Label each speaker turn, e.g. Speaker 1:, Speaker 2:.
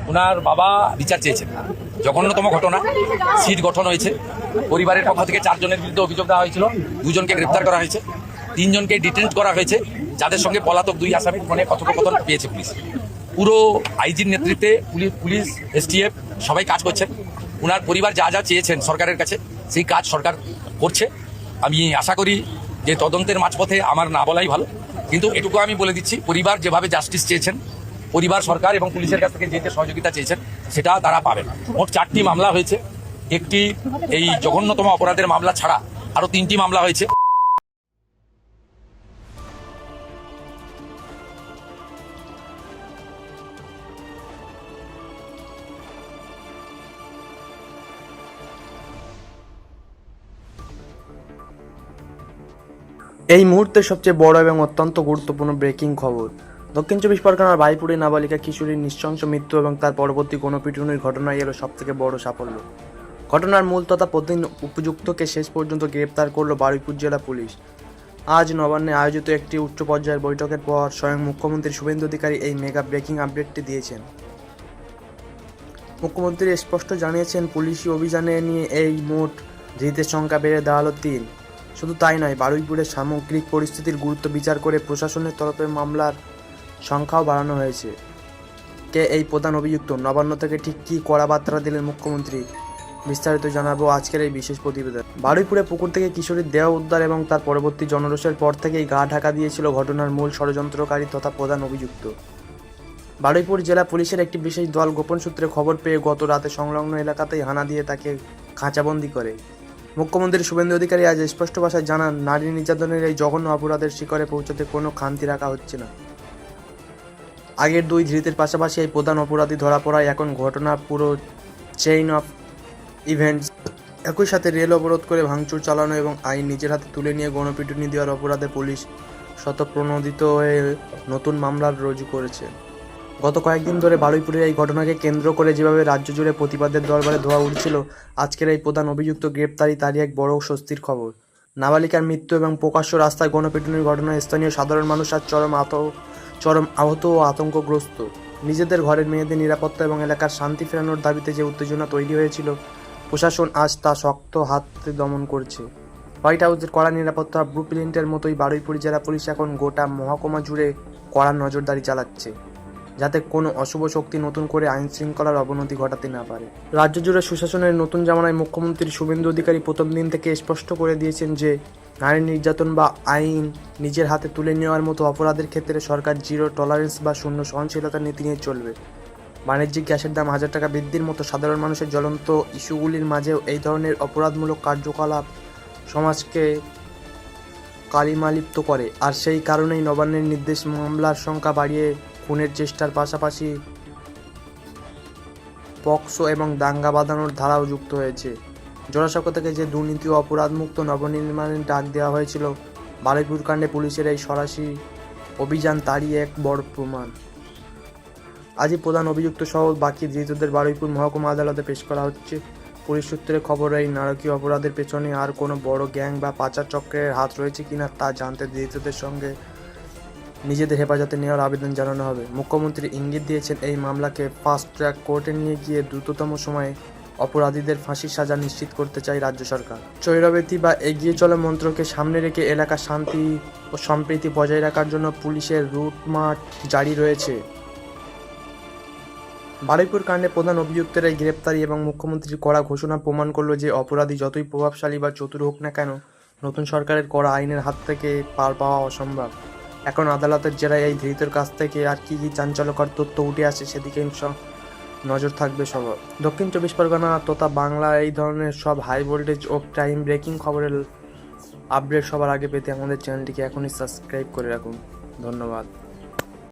Speaker 1: ওনার বাবা বিচার চেয়েছেন। জঘন্যতম ঘটনা, সিট গঠন হয়েছে, পরিবারের পক্ষ থেকে 4 জনের বিরুদ্ধে অভিযোগ দেওয়া হয়েছিল, 2 জনকে গ্রেপ্তার করা হয়েছে, 3 জনকে ডিটেন্ট করা হয়েছে, যাদের সঙ্গে পলাতক 2 আসামি ফোনে কথোপকথন পেয়েছে পুলিশ। পুরো আইজির নেতৃত্বে পুলিশ, এসটিএফ সবাই কাজ করছেন। ওনার পরিবার যা যা চেয়েছেন সরকারের কাছে সেই কাজ সরকার করছে। আমি আশা করি যে তদন্তের মাঝপথে আমার না বলাই ভালো, কিন্তু এটুকু আমি বলে দিচ্ছি, পরিবার যেভাবে জাস্টিস চেয়েছেন, পরিবার সরকার এবং পুলিশের কাছ থেকে যে সহযোগিতা চেয়েছেন সেটা তারা পাবেন। মোট 4টি মামলা হয়েছে, একটি এই জঘন্যতম অপরাধের মামলা ছাড়া আরো 3টি মামলা হয়েছে।
Speaker 2: এই মুহূর্তে সবচেয়ে বড় এবং অত্যন্ত গুরুত্বপূর্ণ ব্রেকিং খবর। দক্ষিণ চব্বিশ পরগনার ভাইপুরে নাবালিকা কিশোরীর নৃশংস মৃত্যু এবং তার পরবর্তী গণপিটুনির ঘটনাই এলো সবথেকে বড় সাফল্য। ঘটনার মূল তথা প্রতিদিন উপযুক্তকে শেষ পর্যন্ত গ্রেপ্তার করল বারুইপুর জেলা পুলিশ। আজ নবান্নে আয়োজিত একটি উচ্চ পর্যায়ের বৈঠকের পর স্বয়ং মুখ্যমন্ত্রী শুভেন্দু অধিকারী এই মেগা ব্রেকিং আপডেটটি দিয়েছেন। মুখ্যমন্ত্রী স্পষ্ট জানিয়েছেন, পুলিশি অভিযানে নিয়ে এই মোট ধৃতের সংখ্যা বেড়ে দাঁড়ালো 3। শুধু তাই নয়, বারুইপুরের সামগ্রিক পরিস্থিতির গুরুত্ব বিচার করে প্রশাসনের তরফে মামলার সংখ্যাও বাড়ানো হয়েছে। কে এই প্রধান অভিযুক্ত, নবান্ন থেকে ঠিক কী কড়া বার্তা দিলেন মুখ্যমন্ত্রী, বিস্তারিত জানাবো আজকের এই বিশেষ প্রতিবেদন। বারুইপুরে পুকুর থেকে কিশোরীর দেহ উদ্ধার এবং তার পরবর্তী জনরোষের পর থেকেই গা ঢাকা দিয়েছিল ঘটনার মূল ষড়যন্ত্রকারী তথা প্রধান অভিযুক্ত। বারুইপুর জেলা পুলিশের একটি বিশেষ দল গোপন সূত্রে খবর পেয়ে গত রাতে সংলগ্ন এলাকাতেই হানা দিয়ে তাকে খাঁচাবন্দি করে। মুখ্যমন্ত্রী শুভেন্দু অধিকারী আজ স্পষ্ট ভাষায় জানান, নারী নির্যাতনের এই জঘন্য অপরাধের শিকারে পৌঁছতে কোনো খামতি রাখা হচ্ছে না। আগের 2 ধৃতের পাশাপাশি এই প্রধান অপরাধী ধরা পড়ায় এখন ঘটনা পুরো চেইন অফ ইভেন্টস। একই সাথে রেল অবরোধ করে ভাঙচুর চালানো এবং আইন নিজের হাতে তুলে নিয়ে গণপিটুনি দেওয়ার অপরাধে পুলিশ স্বতঃপ্রণোদিত হয়ে নতুন মামলা রুজু করেছে। গত কয়েকদিন ধরে বারুইপুরের এই ঘটনাকে কেন্দ্র করে যেভাবে রাজ্য জুড়ে প্রতিবাদের দরবারে ধোঁয়া উঠছিল, আজকের এই প্রধান অভিযুক্ত গ্রেপ্তারি তারই এক বড় স্বস্তির খবর। নাবালিকার মৃত্যু এবং প্রকাশ্য রাস্তায় গণপিটুনির ঘটনায় স্থানীয় সাধারণ মানুষ আজ চরম আহত ও আতঙ্কগ্রস্ত। নিজেদের ঘরের মেয়েদের নিরাপত্তা এবং এলাকার শান্তি ফেরানোর দাবিতে যে উত্তেজনা তৈরি হয়েছিল, প্রশাসন আজ তা শক্ত হাতে দমন করছে। হোয়াইট হাউসের কড়া নিরাপত্তা ব্লুপ্রিন্টের মতোই বারুইপুর জেলা পুলিশ এখন গোটা মহকুমা জুড়ে কড়া নজরদারি চালাচ্ছে, যাতে কোনো অশুভ শক্তি নতুন করে আইন শৃঙ্খলার অবনতি ঘটাতে না পারে। রাজ্য জুড়ে সুশাসনের নতুন জামানায় মুখ্যমন্ত্রী শুভেন্দু অধিকারী প্রথম দিন থেকে স্পষ্ট করে দিয়েছেন যে নারী নির্যাতন বা আইন নিজের হাতে তুলে নেওয়ার মতো অপরাধের ক্ষেত্রে সরকার জিরো টলারেন্স বা শূন্য সহনশীলতার নীতি নিয়ে চলবে। বাণিজ্যিক গ্যাসের দাম 1000 টাকা বৃদ্ধির মতো সাধারণ মানুষের জ্বলন্ত ইস্যুগুলির মাঝেও এই ধরনের অপরাধমূলক কার্যকলাপ সমাজকে কালিমালিপ্ত করে। আর সেই কারণেই নবান্নের নির্দেশ মামলার সংখ্যা বাড়িয়ে খুনের চেষ্টার পাশাপাশি পক্সো এবং দাঙ্গা বাঁধানোর ধারাও যুক্ত হয়েছে। জোড়াসাঁকো থেকে যে দুর্নীতি ও অপরাধমুক্ত নবনির্মাণের ডাক দেওয়া হয়েছিল, বারুইপুর কাণ্ডে পুলিশের এই সরাসরি অভিযান তারই এক বড় প্রমাণ। আজই প্রধান অভিযুক্ত সহ বাকি ধৃতদের বারুইপুর মহকুমা আদালতে পেশ করা হচ্ছে। পুলিশ সূত্রে খবর, এই নারকীয় অপরাধের পেছনে আর কোনো বড় গ্যাং বা পাচার চক্রের হাত রয়েছে কিনা তা জানতে ধৃতদের সঙ্গে নিজেদের হেফাজতে নেওয়ার আবেদন জানানো হবে। মুখ্যমন্ত্রী ইঙ্গিত দিয়েছেন, এই মামলাকে ফাস্ট ট্র্যাক কোর্টে নিয়ে গিয়ে দ্রুততম সময়ে অপরাধীদের ফাঁসির সাজা নিশ্চিত করতে চায় রাজ্য সরকার। চৈরবেতি বা এগিয়ে চলা মন্ত্রকে সামনে রেখে এলাকার শান্তি ও সম্প্রীতি বজায় রাখার জন্য পুলিশের রুটমার্চ জারি রয়েছে। বারুইপুর কাণ্ডে প্রধান অভিযুক্তের এই গ্রেপ্তারি এবং মুখ্যমন্ত্রীর কড়া ঘোষণা প্রমাণ করল যে অপরাধী যতই প্রভাবশালী বা চতুর হোক না কেন, নতুন সরকারের কড়া আইনের হাত থেকে পার পাওয়া অসম্ভব। এখন আদালতের জেরায় এই ধৃতের কাছ থেকে আর কি চাঞ্চল্যকর তথ্য উঠে আসে সেদিকে নজর থাকবে সবার। দক্ষিণ চব্বিশ পরগনা তথা বাংলা এই ধরনের সব হাই ভোল্টেজ ও টাইম ব্রেকিং খবরের আপডেট সবার আগে পেতে আমাদের চ্যানেলটিকে এখনই সাবস্ক্রাইব করে রাখুন। ধন্যবাদ।